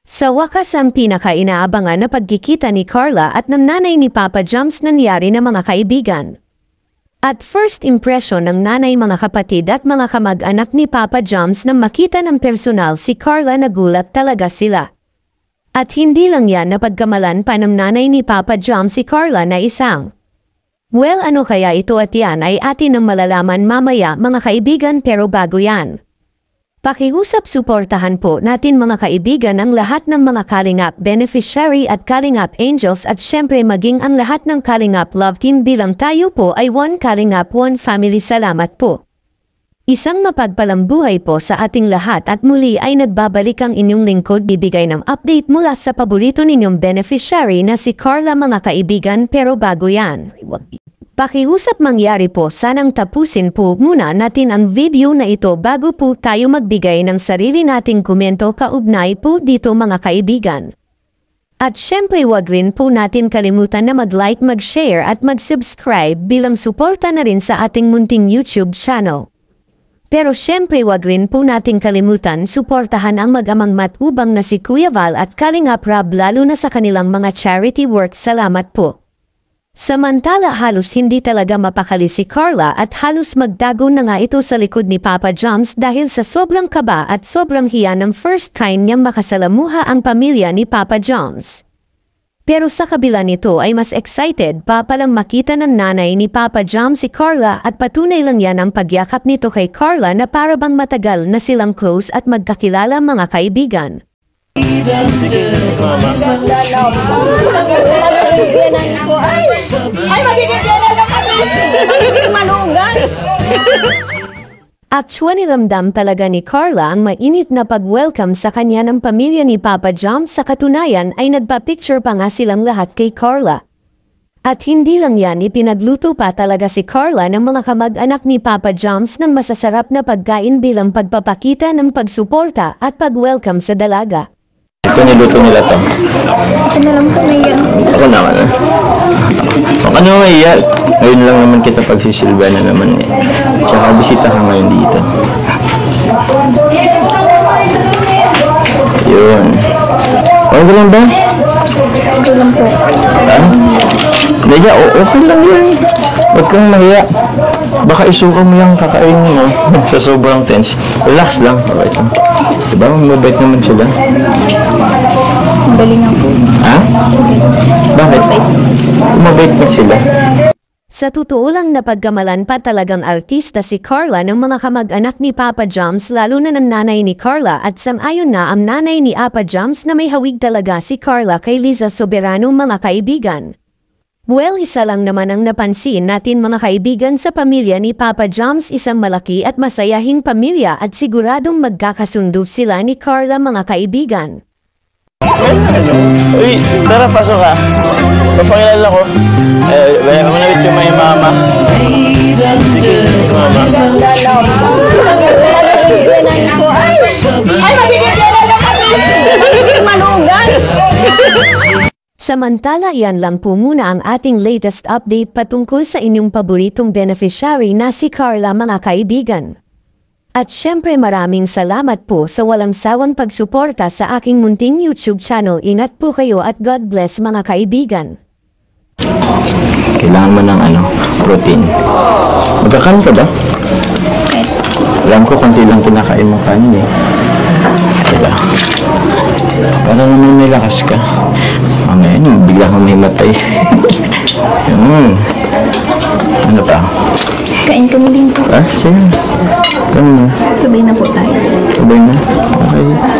Sa wakas ang pinaka-inaabangan na pagkikita ni Carla at ng nanay ni Papa Joms nangyari na mga kaibigan. At first impression ng nanay, mga kapatid at mga kamag-anak ni Papa Joms nang makita ng personal si Carla, nagulat talaga sila. At hindi lang yan, napagkamalan pa ng nanay ni Papa Joms si Carla na isang. Well, ano kaya ito, at yan ay atin ang malalaman mamaya mga kaibigan, pero bago yan. Pakiusap, suportahan po natin mga kaibigan ang lahat ng mga Kalingap beneficiary at Kalingap angels at syempre maging ang lahat ng Kalingap love team, bilang tayo po ay One Kalingap One Family. Salamat po. Isang mapagpalang buhay po sa ating lahat at muli ay nagbabalik ang inyong lingkod, bibigay ng update mula sa paborito ninyong beneficiary na si Carla mga kaibigan, pero bago yan. Pakiusap, mangyari po sanang tapusin po muna natin ang video na ito bago po tayo magbigay ng sarili nating komento kaugnay po dito mga kaibigan. At syempre wag rin po natin kalimutan na mag-like, mag-share at mag-subscribe bilang suporta na rin sa ating munting YouTube channel. Pero syempre wag rin po natin kalimutan suportahan ang mag-amang matubang na si Kuya Val at Kalingap Rob, lalo na sa kanilang mga charity work. Salamat po. Samantala halos hindi talaga mapakali si Carla at halos magtago na nga ito sa likod ni Papa Joms dahil sa sobrang kaba at sobrang hiya ng first time niyang makasalamuha ang pamilya ni Papa Joms. Pero sa kabila nito ay mas excited pa palang makita ng nanay ni Papa Joms si Carla, at patunay lang yan ang pagyakap nito kay Carla na para bang matagal na silang close at magkakilala mga kaibigan. Ay, magiging na kami! Magiging malugan! Actually, ramdam talaga ni Carla ang mainit na pag-welcome sa kanya ng pamilya ni Papa Joms. Sa katunayan ay nagpa-picture pa nga silang lahat kay Carla. At hindi lang yan, ipinagluto pa talaga si Carla ng mga kamag-anak ni Papa Joms ng masasarap na pagkain bilang pagpapakita ng pagsuporta at pag-welcome sa dalaga. Ito niluto nila to. Ako na lang po naiyak. Ako naman. Huwag ka naman maiyak. Ngayon lang naman kita pagsisilba na naman eh. Tsaka bisita ka ngayon dito. Yun. Okay lang ba? Okay lang po. Ha? Daya, okay lang yan. Huwag kang mahiya. Baka isuka mo yung kakainin mo sa sobrang tense. Relax lang. Okay lang. Diba? Mabait naman sila. Galing nga po. Ha? Bakit? Mabait pa sila. Sa totoo lang, napagkamalan pa talagang artista si Carla ng mga kamag-anak ni Papa Joms, lalo na ng nanay ni Carla, at sang-ayon na ang nanay ni Papa Joms na may hawig talaga si Carla kay Liza Soberano mga kaibigan. Well, isa lang naman ang napansin natin mga kaibigan sa pamilya ni Papa Joms, isang malaki at masayahing pamilya at siguradong magkakasundo sila ni Carla mga kaibigan. Uy, tara, pasok ka. Papakilala ko. Bayan mo na with yung may mama. Sige, mama. Ay, magiging na kami! Magiging malugan! Samantala, yan lang po muna ang ating latest update patungkol sa inyong paboritong beneficiary na si Carla mga kaibigan. At syempre maraming salamat po sa walang sawang pagsuporta sa aking munting YouTube channel. Ingat po kayo at God bless mga kaibigan. Kailangan mo ng protein. Magkakan ka ba? Alam ko, konti lang kinakain mo kanin eh. Diba? Para naman may lakas ka. Mamaya, bigla kang mahimatay. Ano pa? Kain kami din po. Sige. Kano na? Sabay na po tayo. Sabay na? Okay.